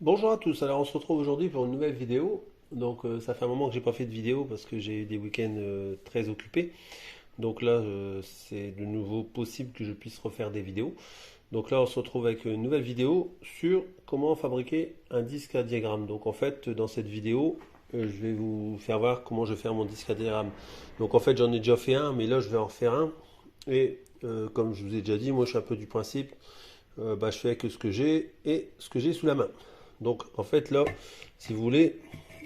Bonjour à tous, alors on se retrouve aujourd'hui pour une nouvelle vidéo. Donc ça fait un moment que j'ai pas fait de vidéo parce que j'ai eu des week-ends très occupés. Donc là c'est de nouveau possible que je puisse refaire des vidéos. Donc là on se retrouve avec une nouvelle vidéo sur comment fabriquer un disque à diagramme. Donc en fait dans cette vidéo je vais vous faire voir comment je vais faire mon disque à diagramme. Donc en fait j'en ai déjà fait un mais là je vais en refaire un. Et comme je vous ai déjà dit, moi je suis un peu du principe je fais avec ce que j'ai et ce que j'ai sous la main. Donc en fait là, si vous voulez,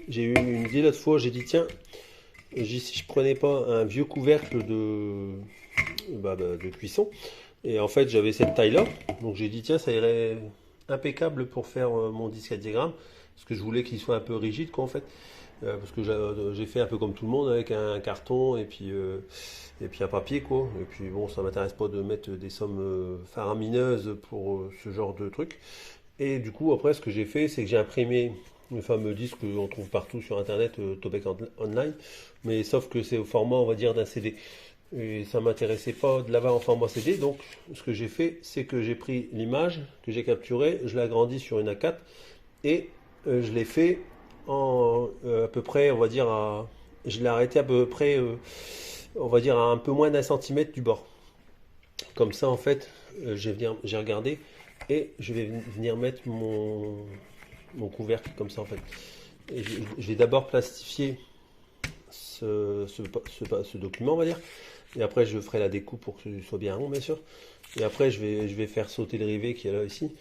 j'ai eu une idée l'autre fois, j'ai dit tiens, si je prenais pas un vieux couvercle de cuisson, et en fait j'avais cette taille là, donc j'ai dit tiens ça irait impeccable pour faire mon disque à diagramme, parce que je voulais qu'il soit un peu rigide quoi en fait. Parce que j'ai fait un peu comme tout le monde avec un carton et puis un papier quoi. Et puis bon, ça m'intéresse pas de mettre des sommes faramineuses pour ce genre de truc. Et du coup, après, ce que j'ai fait, c'est que j'ai imprimé le fameux disque qu'on trouve partout sur internet, Tobec Online, mais sauf que c'est au format, on va dire, d'un CD. Et ça m'intéressait pas de l'avoir en format CD, donc ce que j'ai fait, c'est que j'ai pris l'image que j'ai capturée, je l'ai agrandie sur une A4 et je l'ai fait en à peu près, on va dire, je l'ai arrêté à peu près, on va dire, à un peu moins d'un centimètre du bord. Comme ça, en fait, j'ai regardé et je vais venir mettre mon couvercle comme ça, en fait. Et je vais d'abord plastifier ce document, on va dire. Et après, je ferai la découpe pour que ce soit bien rond, bien sûr. Et après, je vais faire sauter le rivet qui est là ici.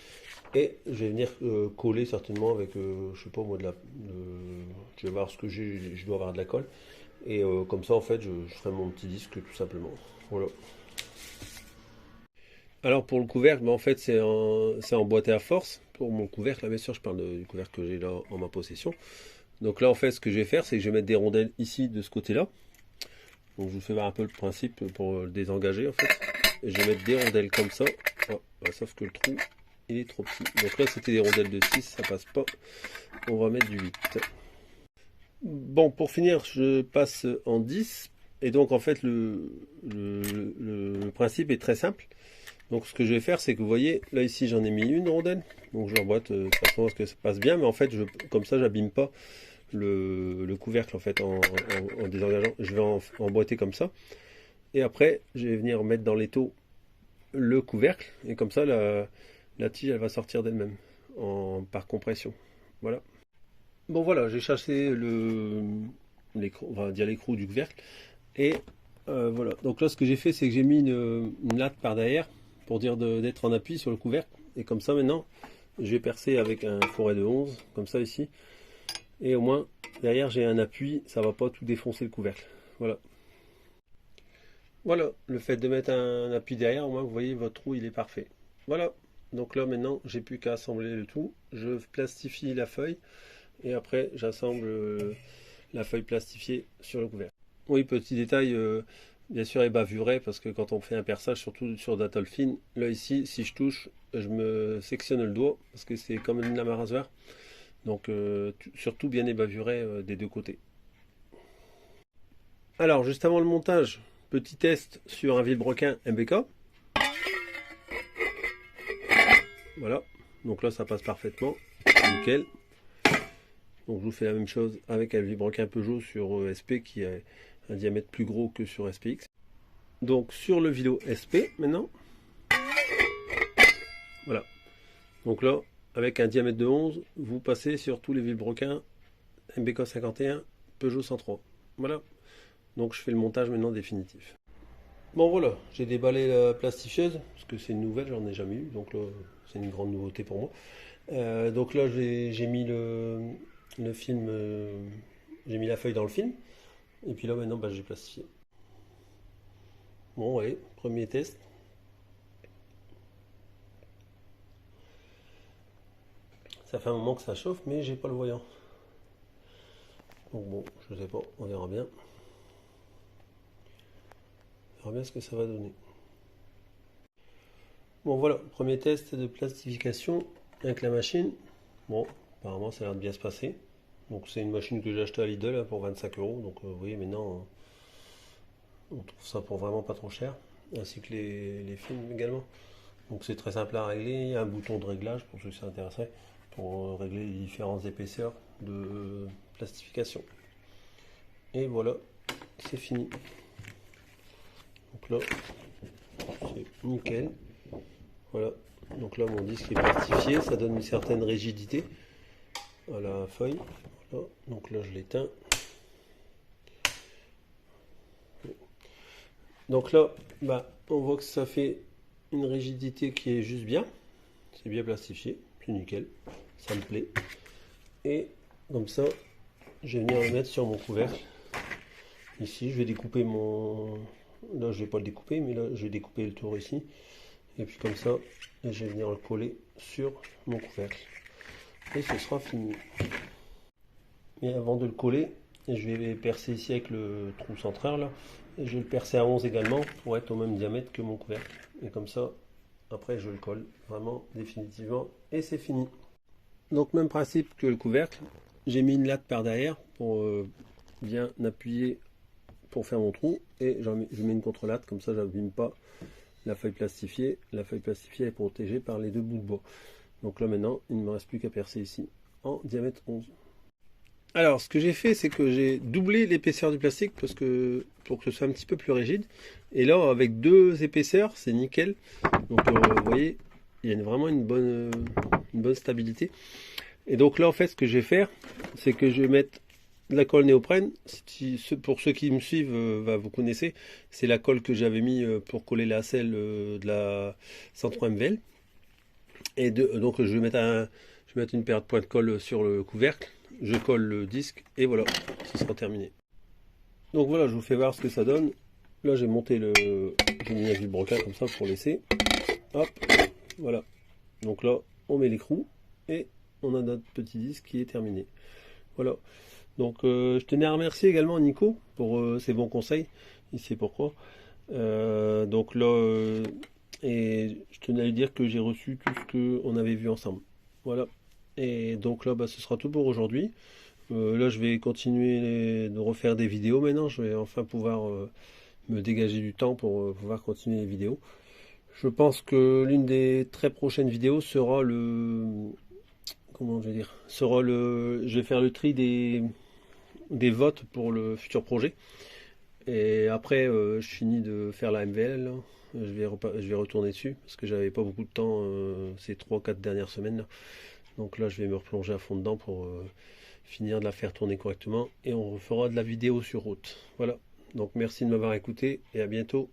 Et je vais venir coller certainement avec, je sais pas moi, je vais voir ce que j'ai, je dois avoir de la colle. Et comme ça, en fait, je ferai mon petit disque tout simplement. Voilà. Alors pour le couvercle, en fait, c'est emboîté à force. Pour mon couvercle, là, bien sûr, je parle du couvercle que j'ai là en ma possession. Donc là, en fait, ce que je vais faire, c'est que je vais mettre des rondelles ici de ce côté-là. Donc je vous fais voir un peu le principe pour le désengager, en fait. Et je vais mettre des rondelles comme ça. Oh, bah, sauf que le trou, il est trop petit. Donc là, c'était des rondelles de 6, ça passe pas. On va mettre du 8. Bon, pour finir, je passe en 10. Et donc, en fait, le principe est très simple. Donc, ce que je vais faire, c'est que vous voyez, là, ici, j'en ai mis une rondelle. Donc, je l'emboîte de façon à ce que ça passe bien. Mais en fait, comme ça, j'abîme pas le couvercle, en fait, en désengageant. Je vais emboîter comme ça. Et après, je vais venir mettre dans l'étau le couvercle. Et comme ça, la tige, elle va sortir d'elle-même par compression. Voilà. Bon voilà, j'ai chassé l'écrou, on va dire l'écrou du couvercle. Et voilà, donc là ce que j'ai fait, c'est que j'ai mis une latte par derrière pour dire d'être en appui sur le couvercle. Et comme ça maintenant, je vais percer avec un fourret de 11, comme ça ici. Et au moins, derrière j'ai un appui, ça va pas tout défoncer le couvercle. Voilà. Voilà, le fait de mettre un appui derrière, au moins vous voyez votre trou il est parfait. Voilà, donc là maintenant j'ai plus qu'à assembler le tout. Je plastifie la feuille et après j'assemble la feuille plastifiée sur le couvercle. Oui, petit détail, bien sûr ébavuré parce que quand on fait un perçage, surtout sur de la fine, là ici, si je touche, je me sectionne le doigt parce que c'est comme une lame à rasoir. Donc surtout bien ébavuré des deux côtés. Alors, juste avant le montage, petit test sur un vilebrequin MBK. Voilà, donc là ça passe parfaitement, nickel. Donc je vous fais la même chose avec un vilebrequin Peugeot sur SP qui a un diamètre plus gros que sur SPX. Donc sur le Vilo SP maintenant, voilà. Donc là, avec un diamètre de 11, vous passez sur tous les vilebrequins MBK 51, Peugeot 103. Voilà. Donc je fais le montage maintenant définitif. Bon voilà, j'ai déballé la plastifieuse, parce que c'est une nouvelle, j'en ai jamais eu, donc là c'est une grande nouveauté pour moi. Donc là j'ai mis le film, j'ai mis la feuille dans le film, et puis là maintenant j'ai plastifié. Bon allez, premier test. Ça fait un moment que ça chauffe, mais j'ai pas le voyant. Donc bon, je sais pas, on verra bien. On verra bien ce que ça va donner. Bon voilà, premier test de plastification avec la machine. Bon, apparemment ça a l'air de bien se passer. Donc c'est une machine que j'ai achetée à Lidl pour 25 euros. Donc vous voyez maintenant on trouve ça pour vraiment pas trop cher. Ainsi que les films également. Donc c'est très simple à régler. Il y a un bouton de réglage pour ceux qui s'intéresseraient. pour régler les différentes épaisseurs de plastification. Et voilà, c'est fini. Donc là, c'est nickel. Voilà, donc là mon disque est plastifié, ça donne une certaine rigidité à la feuille. Voilà. Donc là je l'éteins. Donc là, on voit que ça fait une rigidité qui est juste bien. C'est bien plastifié, c'est nickel, ça me plaît. Et comme ça, je vais venir le mettre sur mon couvercle. Ici, je vais découper mon... Là, je vais pas le découper, mais là, je vais découper le tour ici. Et puis comme ça, je vais venir le coller sur mon couvercle. Et ce sera fini. Et avant de le coller, je vais percer ici avec le trou central là. Et je vais le percer à 11 également pour être au même diamètre que mon couvercle. Et comme ça, après je le colle vraiment définitivement et c'est fini. Donc même principe que le couvercle, j'ai mis une latte par derrière pour bien appuyer pour faire mon trou. Et je mets une contre-latte, comme ça j'abîme pas la feuille plastifiée. La feuille plastifiée est protégée par les deux bouts de bois. Donc là maintenant, il ne me reste plus qu'à percer ici en diamètre 11. Alors, ce que j'ai fait, c'est que j'ai doublé l'épaisseur du plastique pour que ce soit un petit peu plus rigide. Et là, avec 2 épaisseurs, c'est nickel. Donc, vous voyez, il y a vraiment une bonne stabilité. Et donc là, en fait, ce que je vais faire, c'est que je vais mettre de la colle néoprène. Pour ceux qui me suivent, vous connaissez. C'est la colle que j'avais mis pour coller la selle de la 103 MVL. Et donc, je vais mettre une paire de points de colle sur le couvercle. Je colle le disque et voilà, ce sera terminé. Donc voilà, je vous fais voir ce que ça donne. Là j'ai monté j'ai mis un vilebrequin comme ça pour laisser. Hop, voilà. Donc là, on met l'écrou et on a notre petit disque qui est terminé. Voilà. Donc je tenais à remercier également Nico pour ses bons conseils. Il sait pourquoi. Donc là, et je tenais à lui dire que j'ai reçu tout ce qu'on avait vu ensemble. Voilà. Et donc là, ce sera tout pour aujourd'hui. Là, je vais continuer de refaire des vidéos maintenant. Je vais enfin pouvoir me dégager du temps pour pouvoir continuer les vidéos. Je pense que l'une des très prochaines vidéos sera comment je vais dire, je vais faire le tri des votes pour le futur projet. Et après, je finis de faire la MVL. Là. Je vais retourner dessus parce que j'avais pas beaucoup de temps ces 3-4 dernières semaines là. Donc là, je vais me replonger à fond dedans pour finir de la faire tourner correctement. Et on fera de la vidéo sur route. Voilà. Donc merci de m'avoir écouté et à bientôt.